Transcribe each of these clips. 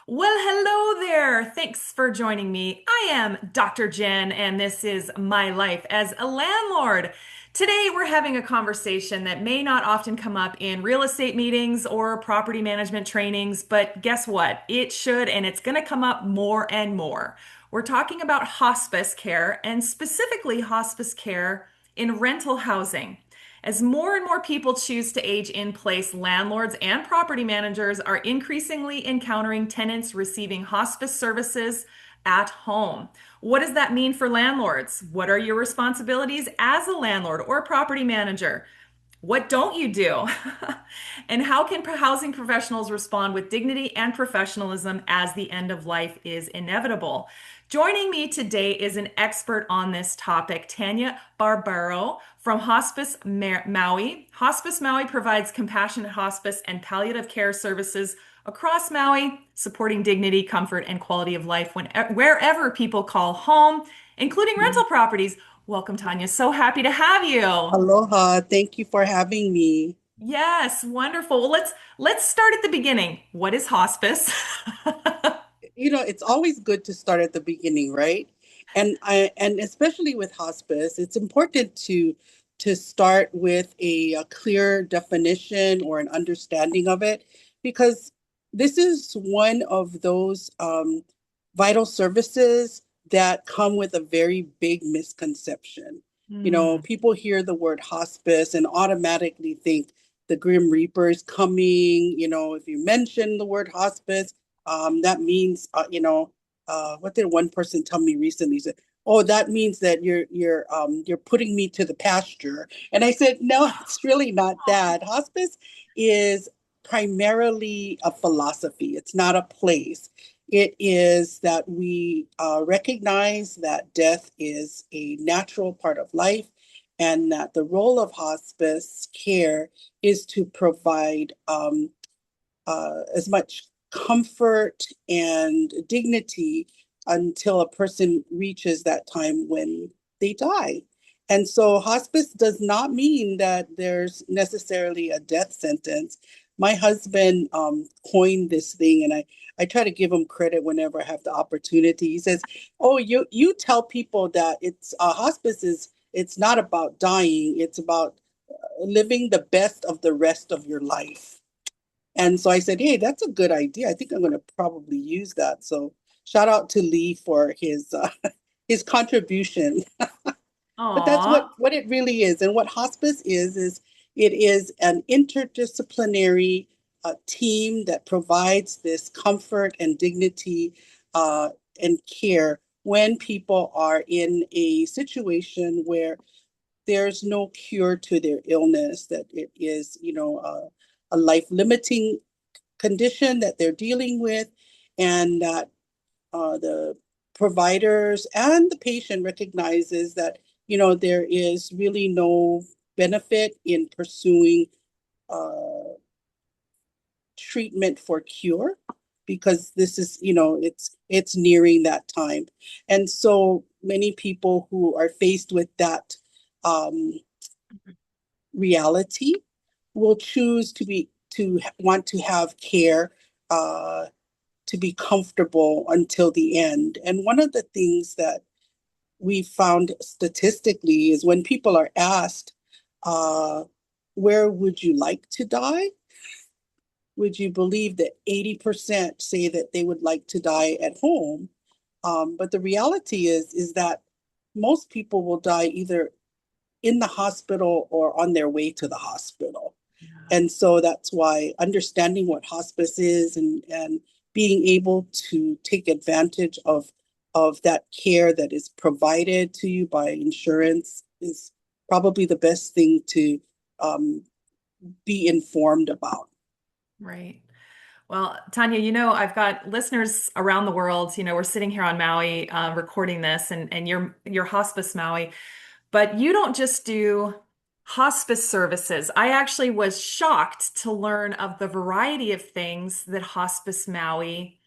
Well, hello there. Thanks for joining me. I am Dr. Jen, and this is my life as a landlord. Today, we're having a conversation that may not often come up in real estate meetings or property management trainings, but guess what? It should, and it's going to come up more and more. We're talking about hospice care, and specifically hospice care in rental housing. As more and more people choose to age in place, landlords and property managers are increasingly encountering tenants receiving hospice services at home. What does that mean for landlords? What are your responsibilities as a landlord or property manager? What don't you do? And how can housing professionals respond with dignity and professionalism as the end of life is inevitable? Joining me today is an expert on this topic, Tanya Barbero from Hospice Maui. Hospice Maui provides compassionate hospice and palliative care services across Maui, supporting dignity, comfort, and quality of life wherever people call home, including rental properties. Welcome, Tanya. So happy to have you. Aloha. Thank you for having me. Yes, wonderful. Well, let's start at the beginning. What is hospice? It's always good to start at the beginning, right? And especially with hospice, it's important to start with a clear definition or an understanding of it, because this is one of those vital services that come with a very big misconception. Hmm. People hear the word hospice and automatically think the Grim Reaper is coming. If you mention the word hospice, that means, what did one person tell me recently? He said, "Oh, that means that you're putting me to the pasture." And I said, "No, it's really not that. Hospice is primarily a philosophy. It's not a place. It is that we recognize that death is a natural part of life, and that the role of hospice care is to provide as much comfort and dignity until a person reaches that time when they die. And so hospice does not mean that there's necessarily a death sentence. My husband coined this thing, and I try to give him credit whenever I have the opportunity. He says, "Oh, you tell people that it's hospice is it's not about dying; it's about living the best of the rest of your life." And so I said, "Hey, that's a good idea. I think I'm going to probably use that." So shout out to Lee for his his contribution. But that's Aw. what it really is. And what hospice is it is an interdisciplinary team that provides this comfort and dignity and care when people are in a situation where there's no cure to their illness, that it is, a life limiting condition that they're dealing with, and that the providers and the patient recognizes that there is really no benefit in pursuing uh, treatment for cure, because this is it's nearing that time. And so many people who are faced with that um, reality will choose to want to have care, uh, to be comfortable until the end. And one of the things that we found statistically is when people are asked, uh, where would you like to die? Would you believe that 80% say that they would like to die at home? But the reality is that most people will die either in the hospital or on their way to the hospital. And so that's why understanding what hospice is, and being able to take advantage of that care that is provided to you by insurance is probably the best thing to um, be informed about. Right. Well, Tanya, I've got listeners around the world. We're sitting here on Maui, recording this, and you're Hospice Maui, but you don't just do hospice services. I actually was shocked to learn of the variety of things that Hospice Maui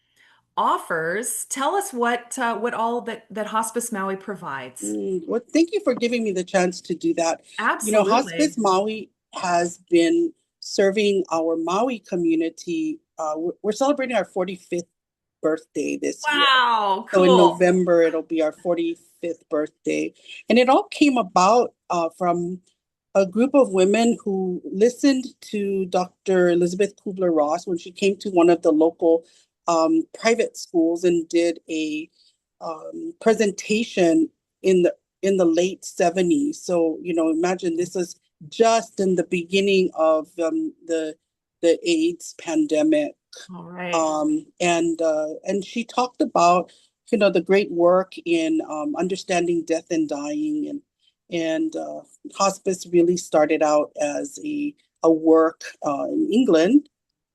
offers. Tell us what all that Hospice Maui provides. Well, thank you for giving me the chance to do that. Hospice Absolutely. Maui has been serving our Maui community. We're celebrating our 45th birthday this year. Wow, So in cool. November, it'll be our 45th birthday. And it all came about from a group of women who listened to Dr. Elizabeth Kubler-Ross when she came to one of the local private schools and did a presentation in the late 70s. So, imagine this is just in the beginning of the AIDS pandemic. All right. And she talked about the great work in understanding death and dying, and hospice really started out as a work in England,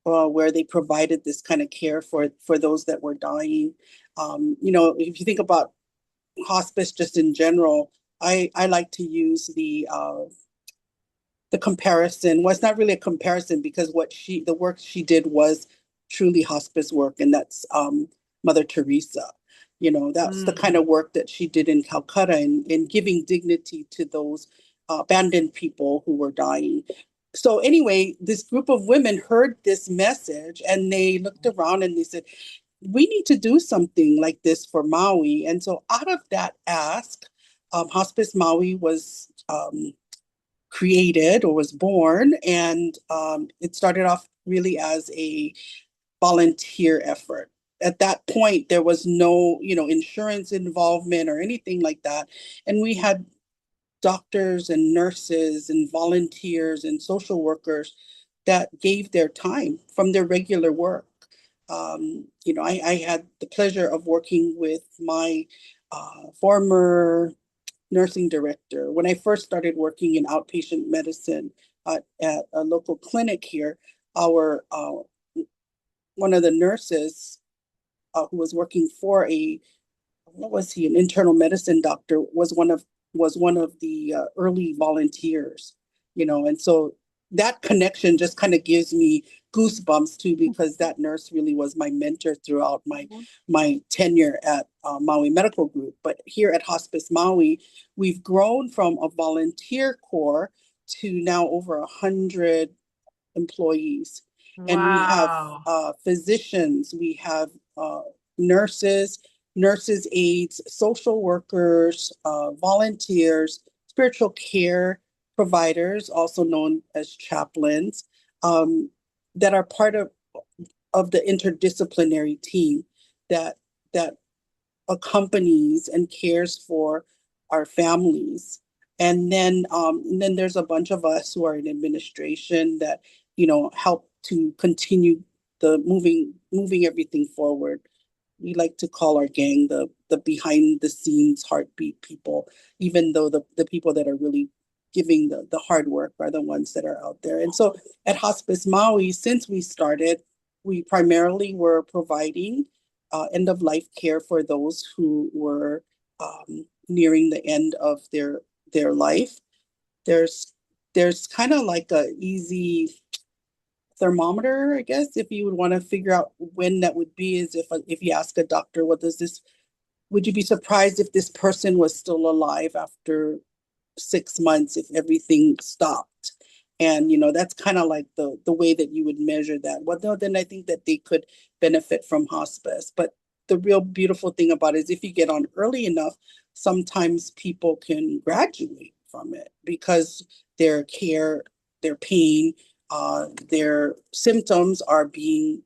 where they provided this kind of care for those that were dying. If you think about hospice just in general, I like to use the comparison. Well, it's not really a comparison because the work she did was truly hospice work, and that's Mother Teresa. That's the kind Mm. of work that she did in Calcutta, and giving dignity to those abandoned people who were dying. So anyway, this group of women heard this message and they looked around and they said, we need to do something like this for Maui. And so out of that ask, Hospice Maui was created or was born, and it started off really as a volunteer effort. At that point, there was no, insurance involvement or anything like that, and we had doctors and nurses and volunteers and social workers that gave their time from their regular work. I had the pleasure of working with my former nursing director. When I first started working in outpatient medicine at a local clinic here, our one of the nurses who was working for what was he, an internal medicine doctor, was one of the early volunteers, and so that connection just kind of gives me goosebumps too, because that nurse really was my mentor throughout my tenure at Maui Medical Group. But here at Hospice Maui, we've grown from a volunteer corps to now over 100 employees. And we have Wow. physicians, we have nurses, nurses' aides, social workers, volunteers, spiritual care providers, also known as chaplains, um, that are part of the interdisciplinary team that that accompanies and cares for our families. And then there's a bunch of us who are in administration that, help to continue the moving everything forward. We like to call our gang the behind the scenes heartbeat people, even though the people that are really giving the hard work are the ones that are out there. And so at Hospice Maui, since we started, we primarily were providing end of life care for those who were nearing the end of their life. There's kind of like a easy thermometer, I guess, if you would want to figure out when that would be, is if you ask a doctor, would you be surprised if this person was still alive after 6 months if everything stopped? And that's kind of like the way that you would measure that. Well, no, then I think that they could benefit from hospice. But the real beautiful thing about it is if you get on early enough, sometimes people can graduate from it because their care, their pain, their symptoms are being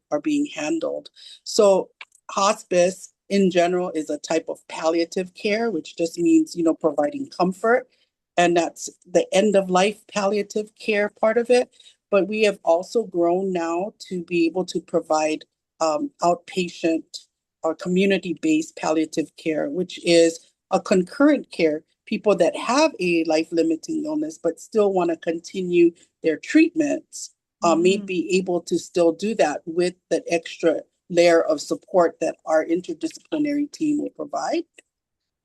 handled. So hospice in general is a type of palliative care, which just means, providing comfort. And that's the end of life palliative care part of it. But we have also grown now to be able to provide outpatient or community-based palliative care, which is a concurrent care. People that have a life-limiting illness but still want to continue their treatments may Mm. be able to still do that with that extra layer of support that our interdisciplinary team will provide.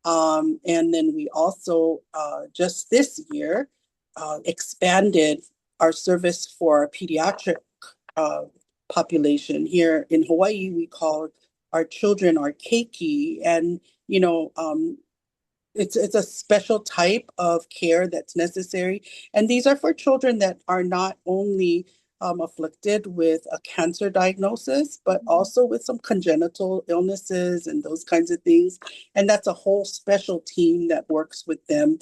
And then we also, just this year, expanded our service for our pediatric uh, population. Here in Hawaii, we call our children our keiki. And, it's a special type of care that's necessary. And these are for children that are not only afflicted with a cancer diagnosis, but also with some congenital illnesses and those kinds of things. And that's a whole special team that works with them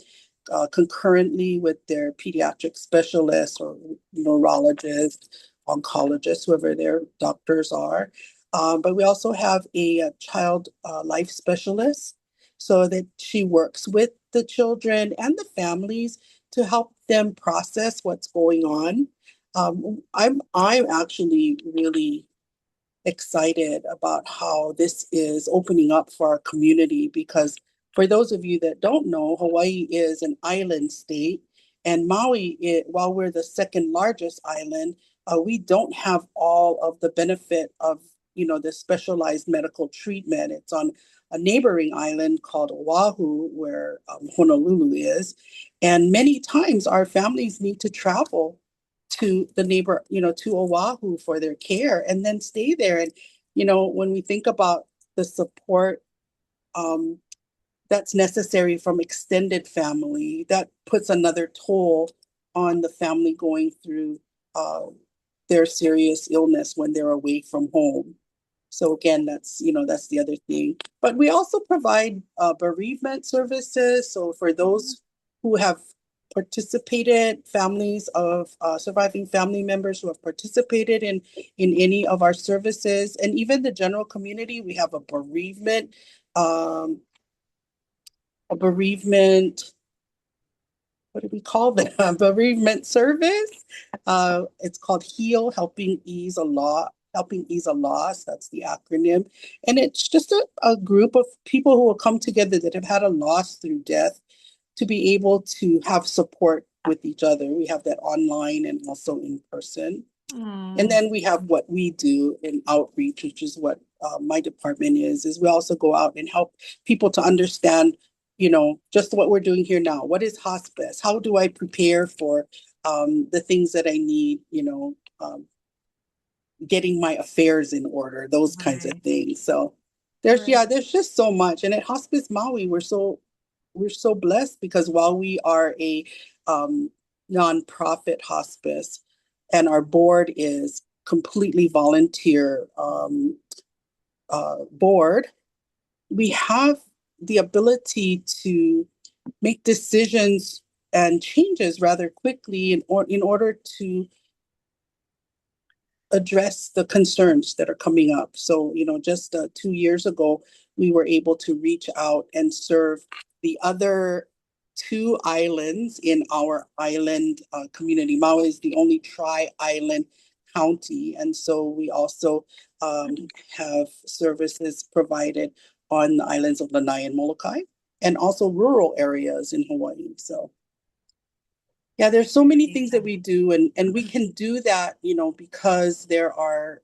concurrently with their pediatric specialists or neurologists, oncologists, whoever their doctors are. But we also have a child life specialist so that she works with the children and the families to help them process what's going on. I'm actually really excited about how this is opening up for our community because for those of you that don't know, Hawaii is an island state, and while we're the second largest island, we don't have all of the benefit of the specialized medical treatment. It's on a neighboring island called Oahu, where Honolulu is, and many times our families need to travel to the neighbor, to Oahu for their care and then stay there. And, when we think about the support um, that's necessary from extended family, that puts another toll on the family going through uh, their serious illness when they're away from home. So again, that's the other thing. But we also provide bereavement services. So for those who have participated, families of surviving family members who have participated in any of our services, and even the general community, we have um, a bereavement, what do we call them? Bereavement service. It's called HEAL, Helping Ease a Loss. That's the acronym. And it's just a group of people who will come together that have had a loss through death to be able to have support with each other. We have that online and also in person. And Mm, then we have what we do in outreach, which is what my department is we also go out and help people to understand, just what we're doing here now. What is hospice? How do I prepare for the things that I need, getting my affairs in order, those kinds of right, things. So right. there's just so much. And at Hospice Maui, we're so blessed because while we are a um, nonprofit hospice and our board is completely volunteer board, we have the ability to make decisions and changes rather quickly in order to address the concerns that are coming up. So, just 2 years ago, we were able to reach out and serve the other two islands in our island community. Maui is the only tri-island county. And so we also have services provided on the islands of Lanai and Molokai and also rural areas in Hawaii. So yeah, there's so many things that Amazing. we do, and we can do that, because there are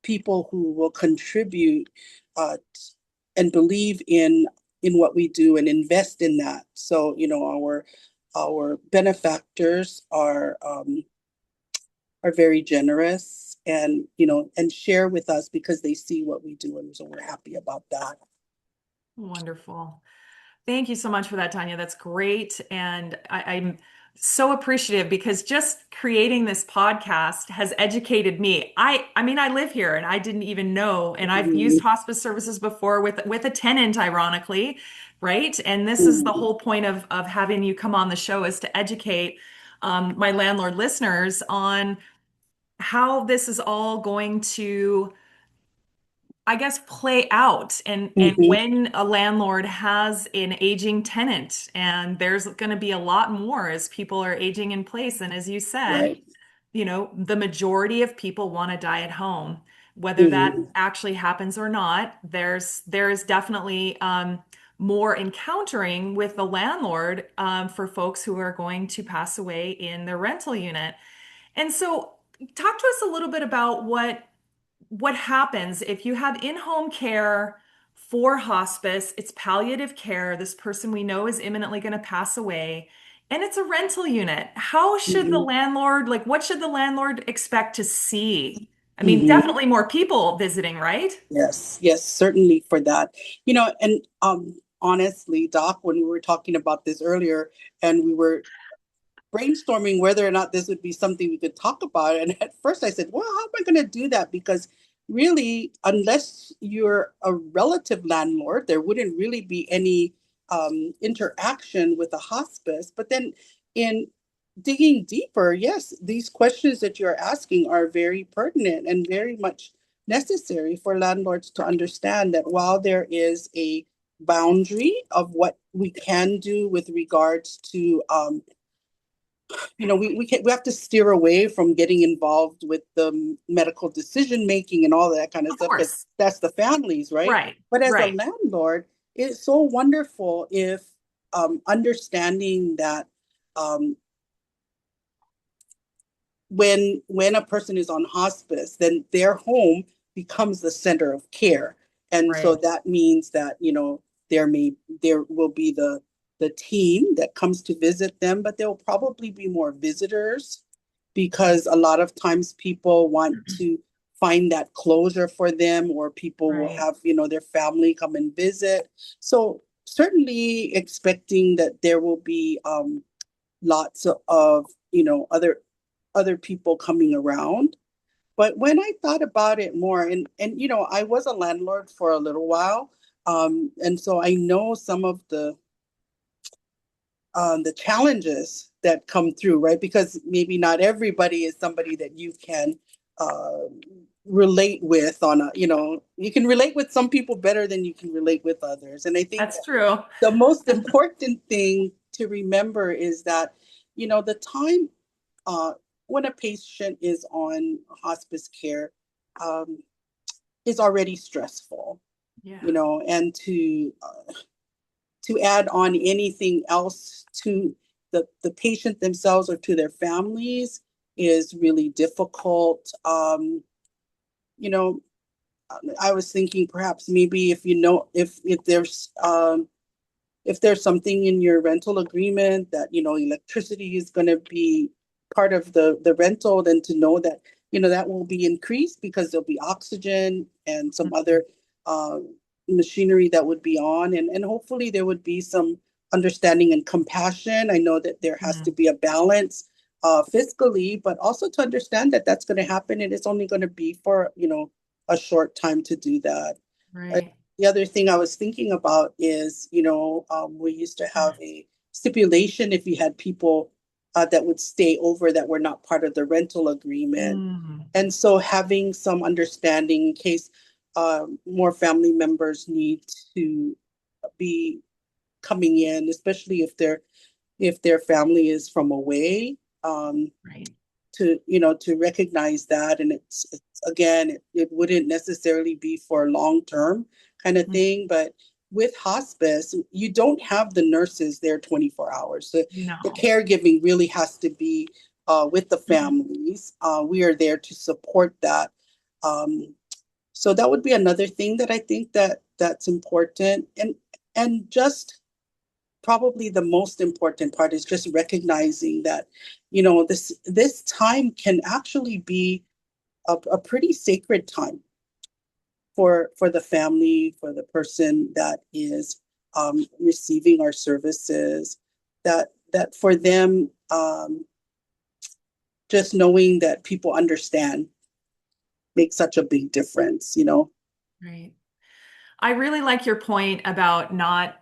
people who will contribute uh, and believe in what we do and invest in that. So, our benefactors are very generous and share with us because they see what we do, and so we're happy about that. Wonderful. Thank you so much for that, Tanya. That's great. And I'm so appreciative because just creating this podcast has educated me. I mean, I live here and I didn't even know, and I've used Mhm. hospice services before with a tenant, ironically, right? And this is the Mhm. whole point of having you come on the show is to educate my landlord listeners on how this is all going to I guess play out and Mhm. when a landlord has an aging tenant and there's going to be a lot more as people are aging in place and as you said, Right. the majority of people want to die at home. Whether that Mhm. actually happens or not, there is definitely more encountering with the landlord for folks who are going to pass away in their rental unit. And so, talk to us a little bit about what happens if you have in-home care for hospice. It's palliative care. This person we know is imminently going to pass away, and it's a rental unit. How should the Mhm. landlord, like, what should the landlord expect to see? I mean, Mhm. definitely more people visiting, right? Yes, yes, certainly for that. And honestly, Doc, when we were talking about this earlier and we were brainstorming whether or not this would be something we could talk about. And at first I said, well, how am I going to do that? Because really, unless you're a relative landlord, there wouldn't really be any interaction with a hospice. But then in digging deeper, yes, these questions that you're asking are very pertinent and very much necessary for landlords to understand that while there is a boundary of what we can do with regards to we have to steer away from getting involved with the medical decision making and all that kind of Of stuff because course. that's the families, right? Right. But as a Right. landlord, it's so wonderful if understanding that um, when a person is on hospice, then their home becomes the center of care. And so Right. that means that, there will be the team that comes to visit them, but there will probably be more visitors because a lot of times people want to find that closure for them, or people will Right. have, their family come and visit. So certainly expecting that there will be lots of other people coming around. But when I thought about it more, and I was a landlord for a little while, and so I know some of the challenges that come through, right? Because maybe not everybody is somebody that you can uh, relate with you can relate with some people better than you can relate with others. And I think That's true. the most important thing to remember is that, the time uh, when a patient is on hospice care um, is already stressful, Yeah. and to add on anything else to the patient themselves or to their families is really difficult. You know, I was thinking perhaps maybe if there's something in your rental agreement that, electricity is going to be part of the rental, then to know that, that will be increased because there'll be oxygen and some Mhm. other uh, machinery that would be on. And hopefully there would be some understanding and compassion. I know that there has to Mhm. be a balance fiscally, but also to understand that that's going to happen and it's only going to be for, a short time to do that. Right. The other thing I was thinking about is, we used to have a stipulation if you had people that would stay over that were not part of the rental agreement. Mm. And so having some understanding in case more family members need to be coming in, especially if their family is from away. Um, Right. to recognize that, and it's again it wouldn't necessarily be for long term kind of Mm. thing, but with hospice you don't have the nurses there 24 hours. The No. caregiving really has to be with the families. We are there to support that. So that would be another thing that I think that's important. And just probably the most important part is just recognizing that, this time can actually be a pretty sacred time for the family, for the person that is receiving our services, that for them, just knowing that people understand makes such a big difference. Right. I really like your point about not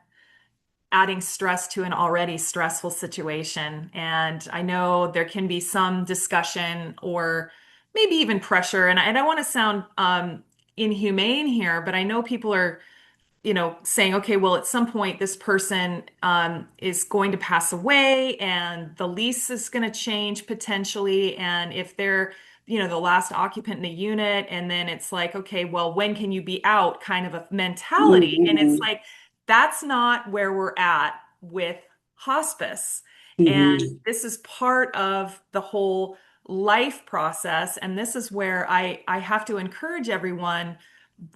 adding stress to an already stressful situation. And I know there can be some discussion or maybe even pressure. And I don't want to sound inhumane here, but I know people are saying, okay, well, at some point, this person is going to pass away and the lease is going to change potentially. And if they're, the last occupant in the unit, and then it's like, okay, well, when can you be out kind of a mentality? And it's Mm-hmm. like, that's not where we're at with hospice. And Mm-hmm. this is part of the whole life process. And this is where I have to encourage everyone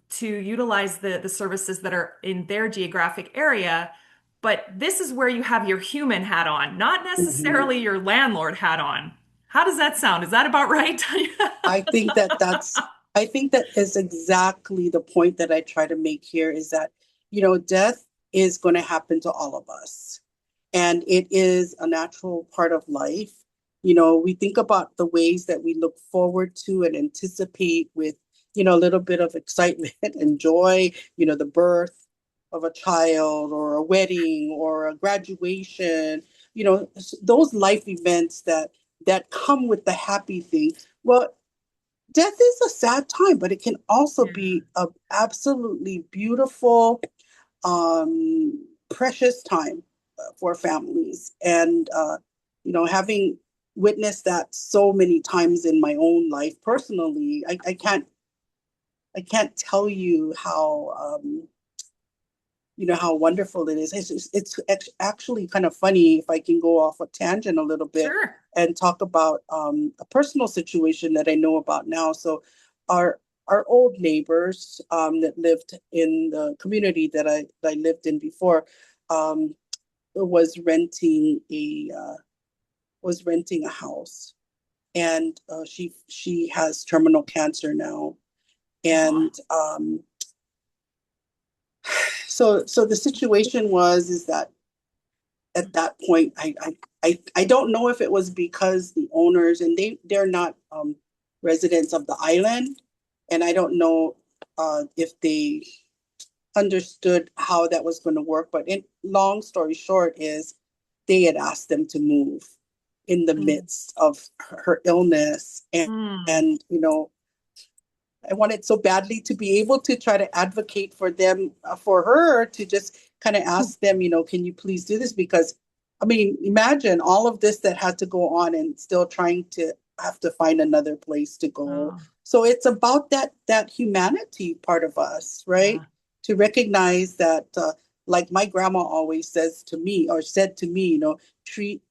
to utilize the services that are in their geographic area. But this is where you have your human hat on, not Mm-hmm. necessarily your landlord hat on. How does that sound? Is that about right? I think that that's, I think that is exactly the point that I try to make here is that, death is going to happen to all of us. and it is a natural part of life. We think about the ways that we look forward to and anticipate with, a little bit of excitement and joy, the birth of a child or a wedding or a graduation, those life events that come with the happy thing. Well, death is a sad time, but it can also Yeah. be a absolutely beautiful, precious time for families. And, having witnessed that so many times in my own life personally, I can't tell you how wonderful it is. It's actually kind of funny if I can go off a tangent a little bit Sure. and talk about a personal situation that I know about now. So, our our old neighbors that lived in the community that I lived in before um, was renting a house, and she has terminal cancer now, Aw. and so the situation was is that at that point, I don't know if it was because the owners, and they're not residents of the island, and I don't know if they understood how that was going to work. But in long story short, is they had asked them to move in the Mm. midst of her illness, Mm. and I wanted so badly to be able to try to advocate for them, for her to just kind of ask them, can you please do this? Because, I mean, imagine all of this that had to go on and still trying to have to find another place to go. Oh, So it's about that humanity part of us, right? yeah. To recognize that, like my grandma always says to me, or said to me, treat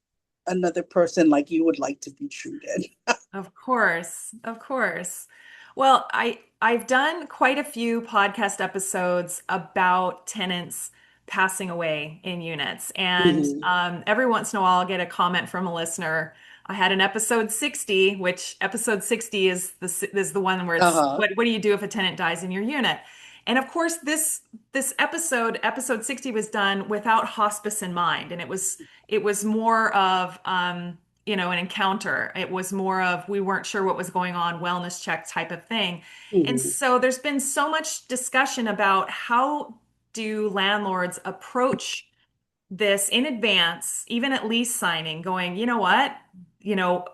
another person like you would like to be treated. Of course, of course. Well, I've done quite a few podcast episodes about tenants passing away in units, and Mhm. every once in a while I'll get a comment from a listener. I had an episode 60, which episode 60 is the one where it's Uh-huh. what do you do if a tenant dies in your unit? And of course, this episode 60 was done without hospice in mind, and it was more of an encounter. It was more of we weren't sure what was going on, wellness check type of thing. And Mhm. so there's been so much discussion about how do landlords approach this in advance, even at lease signing, going, you know what? You know,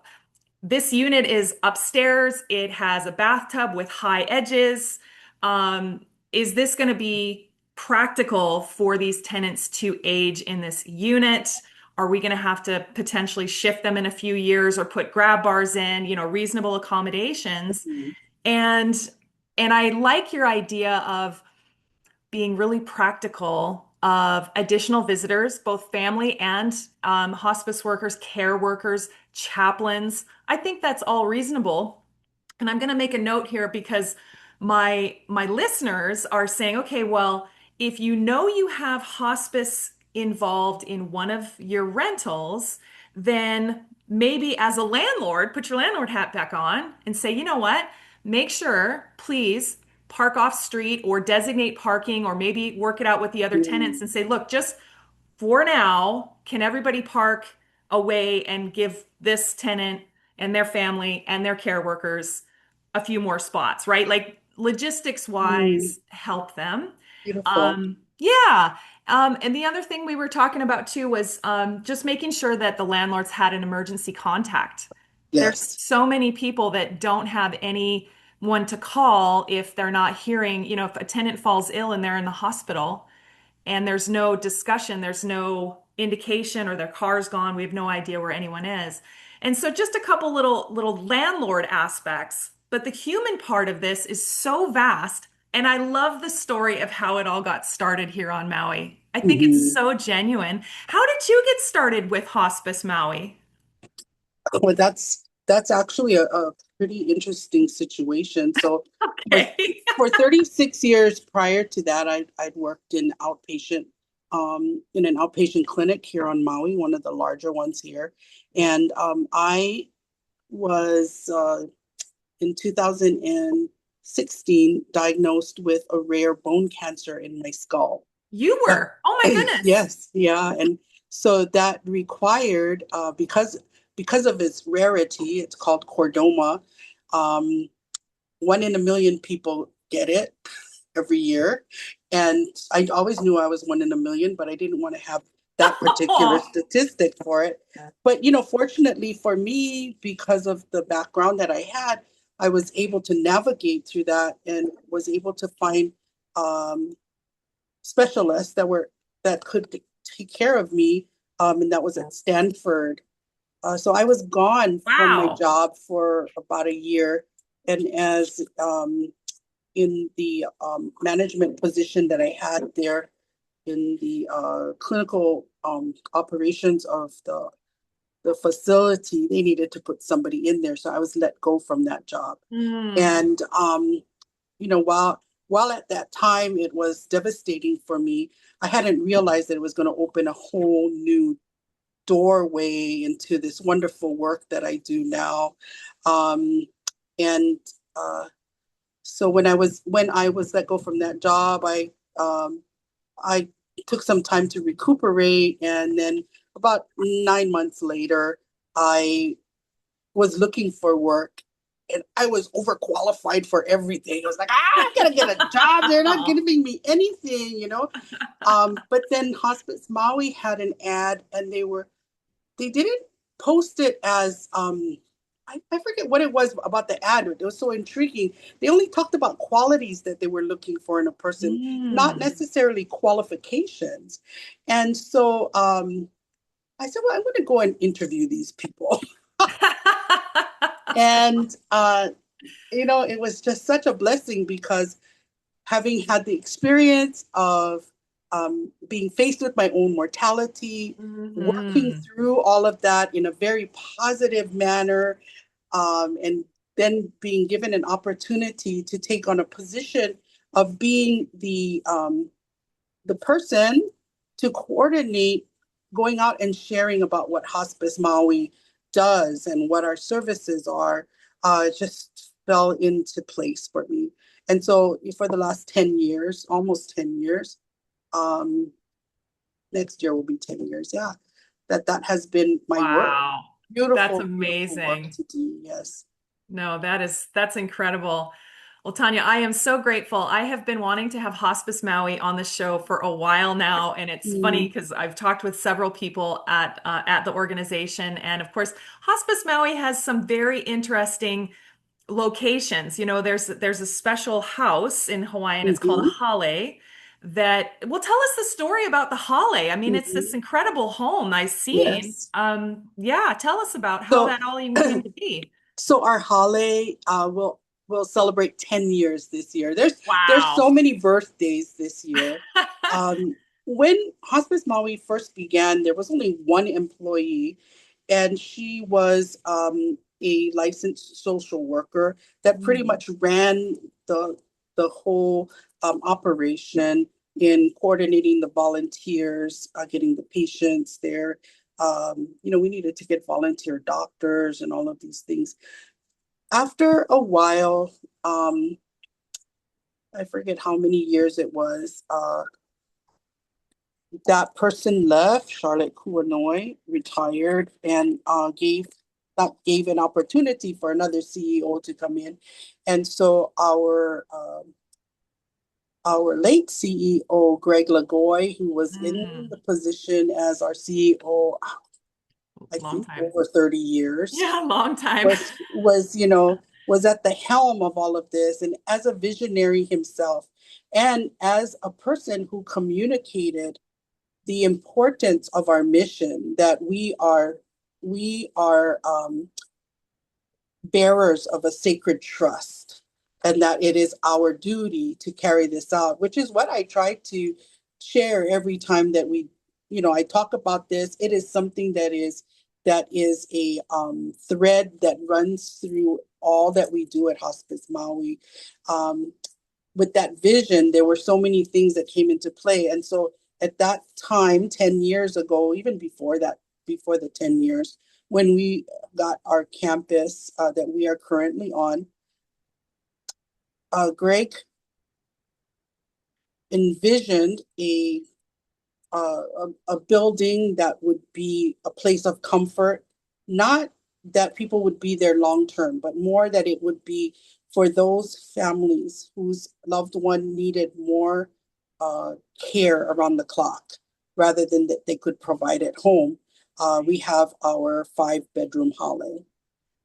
this unit is upstairs. It has a bathtub with high edges. Um, is this going to be practical for these tenants to age in this unit? Are we going to have to potentially shift them in a few years or put grab bars in, reasonable accommodations? Mhm. And and I like your idea of being really practical of additional visitors, both family and hospice workers, care workers, chaplains. I think that's all reasonable. And I'm going to make a note here because my listeners are saying, okay, well, if you know you have hospice involved in one of your rentals, then maybe as a landlord, put your landlord hat back on and say, you know what? Make sure, please park off street or designate parking or maybe work it out with the other tenants and Mhm. say, look, just for now, can everybody park away and give this tenant and their family and their care workers a few more spots, right? Like logistics Mm, wise, help them. beautiful. Yeah. And the other thing we were talking about too was just making sure that the landlords had an emergency contact. There's Yes. so many people that don't have anyone to call if they're not hearing, if a tenant falls ill and they're in the hospital and there's no discussion, there's no indication, or their car's gone. We have no idea where anyone is. And so just a couple little landlord aspects, but the human part of this is so vast. And I love the story of how it all got started here on Maui. I think it's Mhm. so genuine. How did you get started with Hospice Maui? Well, that's actually a pretty interesting situation. So for Okay. for 36 years prior to that, I'd worked in an outpatient clinic here on Maui, one of the larger ones here. And I was in 2016 diagnosed with a rare bone cancer in my skull. You Uh, were. Oh my goodness. yes, yeah, and So that required, because of its rarity, it's called chordoma. Um, 1 in a million people get it every year. And I always knew I was 1 in a million, but I didn't want to have that particular Oh, statistic for it. But, fortunately for me, because of the background that I had, I was able to navigate through that and was able to find um, specialists that could take care of me. And that was at Stanford. So I was gone from my wow. job for about a year. And as in the management position that I had there in the clinical operations of the facility, they needed to put somebody in there. So I was let go from that job. Mm. And while at that time it was devastating for me, I hadn't realized that it was going to open a whole new doorway into this wonderful work that I do now. Um, and so when I was let go from that job, I took some time to recuperate, and then about 9 months later, I was looking for work. And I was overqualified for everything. I was like, I gotta get a job. They're not giving me anything. But then Hospice Maui had an ad, and they didn't post it as I forget what it was about the ad. It was so intriguing. They only talked about qualities that they were looking for in a person, not Mm. necessarily qualifications. And so I said, well, I'm going to go and interview these people. And it was just such a blessing because having had the experience of being faced with my own mortality, working Hmm. through all of that in a very positive manner, and then being given an opportunity to take on a position of being the person to coordinate going out and sharing about what Hospice Maui does and what our services are, just fell into place for me. And so for the last 10 years, almost 10 years, um, next year will be 10 years, yeah, that has been my work. Wow. That's Beautiful, beautiful work amazing. to do, yes. No, that's incredible. Well, Tanya, I am so grateful. I have been wanting to have Hospice Maui on the show for a while now, and it's funny Mm, because I've talked with several people at the organization, and of course, Hospice Maui has some very interesting locations. There's a special house in Hawaii, and it's called a mhm, hale. Well, tell us the story about the hale. I mean, it's this mhm, incredible home I've seen. yes. Yeah, tell us about how So that all even came to be. So our holiday will celebrate 10 years this year. There's Wow. so many birthdays this year. Um, when Hospice Maui first began, there was only one employee, and she was a licensed social worker that pretty Mm. much ran the whole operation in coordinating the volunteers, getting the patients there. We needed to get volunteer doctors and all of these things. After a while, I forget how many years it was, that person left, Charlotte Kuanoi, retired, and gave an opportunity for another CEO to come in. And so our late CEO, Greg Lagoy, who was in Mm. the position as our CEO, I Long think time. over 30 years, Yeah, long time. was at the helm of all of this, and as a visionary himself, and as a person who communicated the importance of our mission, that we are bearers of a sacred trust, and that it is our duty to carry this out, which is what I try to share every time that I talk about this. It is something that is a thread that runs through all that we do at Hospice Maui. Um, with that vision, there were so many things that came into play. And so at that time, 10 years ago, even before that, before the 10 years, when we got our campus that we are currently on, Greg envisioned a building that would be a place of comfort, not that people would be there long term, but more that it would be for those families whose loved one needed more uh, care around the clock rather than that they could provide at home. We have our 5 bedroom hallway.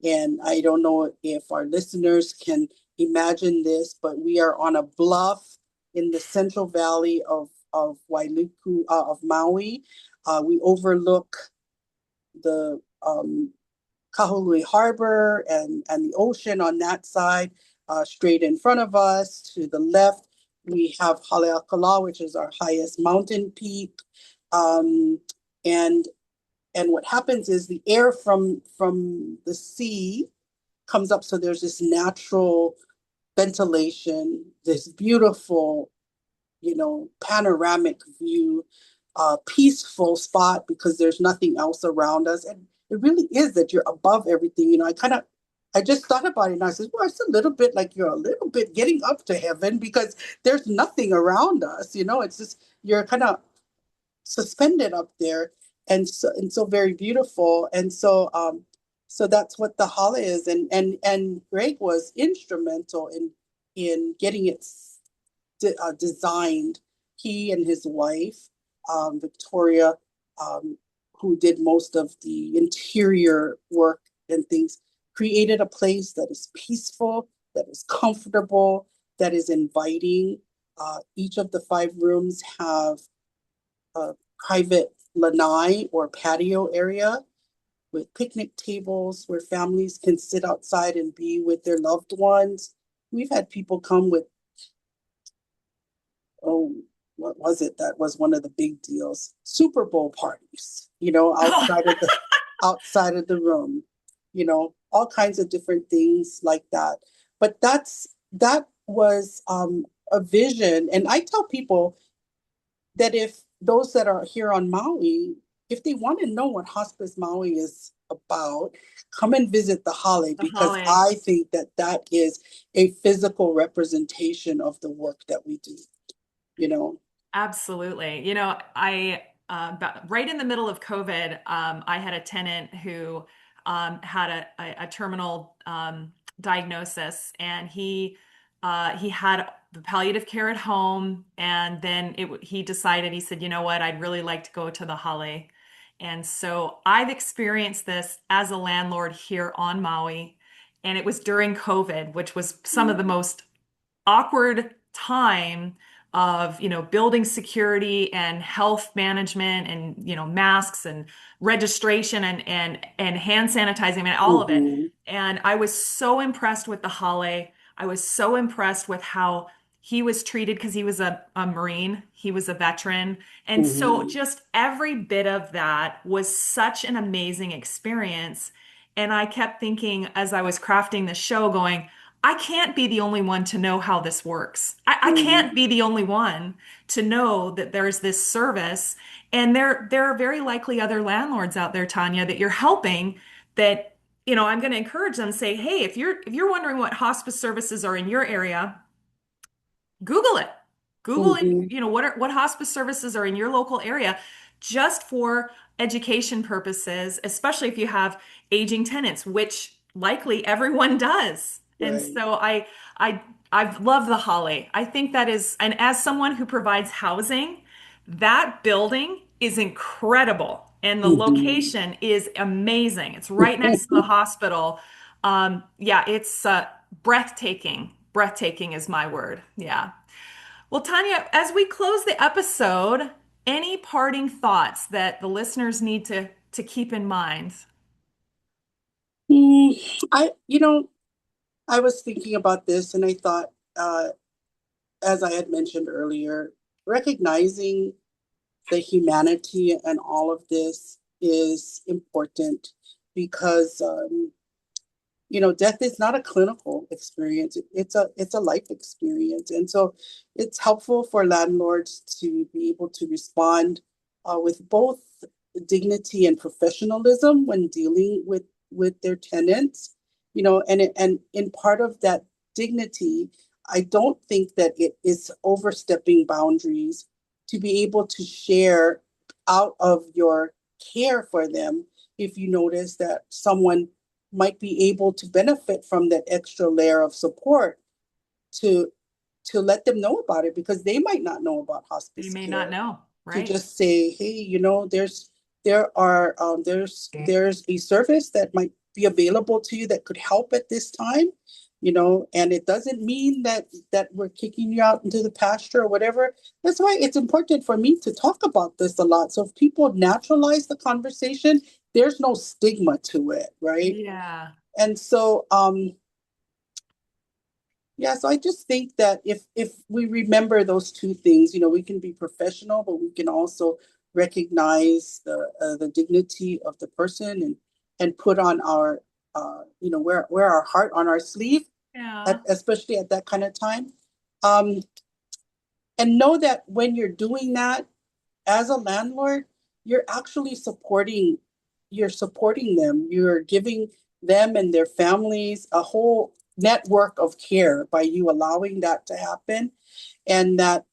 And I don't know if our listeners can imagine this, but we are on a bluff in the Central Valley of Wailuku, of Maui. We overlook the Kahului Harbor and the ocean on that side. Straight in front of us, to the left, we have Haleakala, which is our highest mountain peak. Um, and and what happens is the air from the sea comes up, so there's this natural ventilation, this beautiful, panoramic view, peaceful spot because there's nothing else around us. And it really is that you're above everything. I just thought about it and I said, well, it's a little bit like you're a little bit getting up to heaven because there's nothing around us. It's just, you're kind of suspended up there, and so very beautiful. And so that's what the hala is. And Greg was instrumental in getting it designed. He and his wife, Victoria, who did most of the interior work and things, created a place that is peaceful, that is comfortable, that is inviting. Each of the 5 rooms have a private lanai or patio area with picnic tables where families can sit outside and be with their loved ones. We've had people come with, oh, what was it? That was one of the big deals. Super Bowl parties, outside of the room, all kinds of different things like that. But that was a vision. And I tell people that if those that are here on Maui, if they want to know what Hospice Maui is about, come and visit the Hale, The because Holly. I think that that is a physical representation of the work that we do, you know. Absolutely. Right in the middle of COVID, I had a tenant who had a terminal diagnosis, and he had the palliative care at home, and then he decided, he said, you know what, I'd really like to go to the Hale. And so I've experienced this as a landlord here on Maui, and it was during COVID, which was some of the Mm-hmm. most awkward time of building security and health management and masks and registration and hand sanitizing and all of it. Mm-hmm. And I was so impressed with the Hale. I was so impressed with how he was treated because he was a Marine, he was a veteran. And so Mm-hmm. just every bit of that was such an amazing experience. And I kept thinking as I was crafting the show, going, I can't be the only one to know how this works. I can't Mm-hmm. be the only one to know that there's this service. And there are very likely other landlords out there, Tanya, that you're helping that, I'm going to encourage them, say, hey, if you're wondering what hospice services are in your area, Google it. Google it, Mm-hmm. what hospice services are in your local area just for education purposes, especially if you have aging tenants, which likely everyone does. And Right. so I I love the Holly. I think that is, and as someone who provides housing, that building is incredible. And the Mm-hmm. location is amazing. It's right next to the hospital. Yeah, it's breathtaking. Breathtaking is my word. Yeah. Well, Tanya, as we close the episode, any parting thoughts that the listeners need to keep in mind? Mm, I was thinking about this and I thought, as I had mentioned earlier, recognizing the humanity and all of this is important because death is not a clinical experience. It's a life experience, and so it's helpful for landlords to be able to respond with both dignity and professionalism when dealing with their tenants. And in part of that dignity, I don't think that it is overstepping boundaries to be able to share out of your care for them if you notice that someone might be able to benefit from that extra layer of support to let them know about it because they might not know about They hospice may not care. know, To right? just say, hey, there's a service that might be available to you that could help at this time, and it doesn't mean that we're kicking you out into the pasture or whatever. That's why it's important for me to talk about this a lot. So if people naturalize the conversation, there's no stigma to it, right? Yeah. And so yeah, so I just think that if we remember those two things, we can be professional, but we can also recognize the dignity of the person and put on our wear our heart on our sleeve, Yeah. especially at that kind of time. Um, and know that when you're doing that as a landlord, you're actually supporting them. You're giving them and their families a whole network of care by you allowing that to happen. And that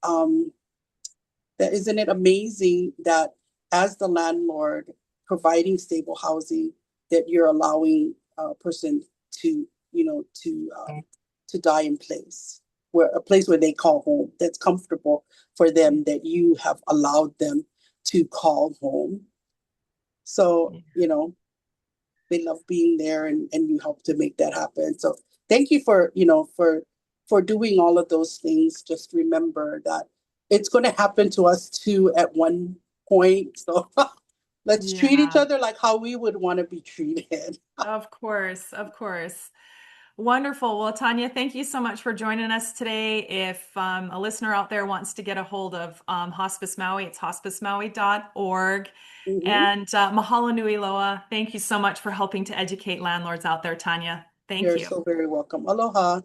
isn't it amazing that as the landlord providing stable housing, that you're allowing a person to, to die in place, where a place where they call home, that's comfortable for them, that you have allowed them to call home. So, Yeah. they love being there and you help to make that happen. So thank you for, for doing all of those things. Just remember that it's going to happen to us too at one point. So let's treat each Yeah. other like how we would want to be treated. Of course. Of course. Wonderful. Well, Tanya, thank you so much for joining us today. If a listener out there wants to get a hold of Hospice Maui, it's hospicemaui.org. Mhm. And mahalo nui loa. Thank you so much for helping to educate landlords out there, Tanya. Thank You're you. so very welcome. Aloha.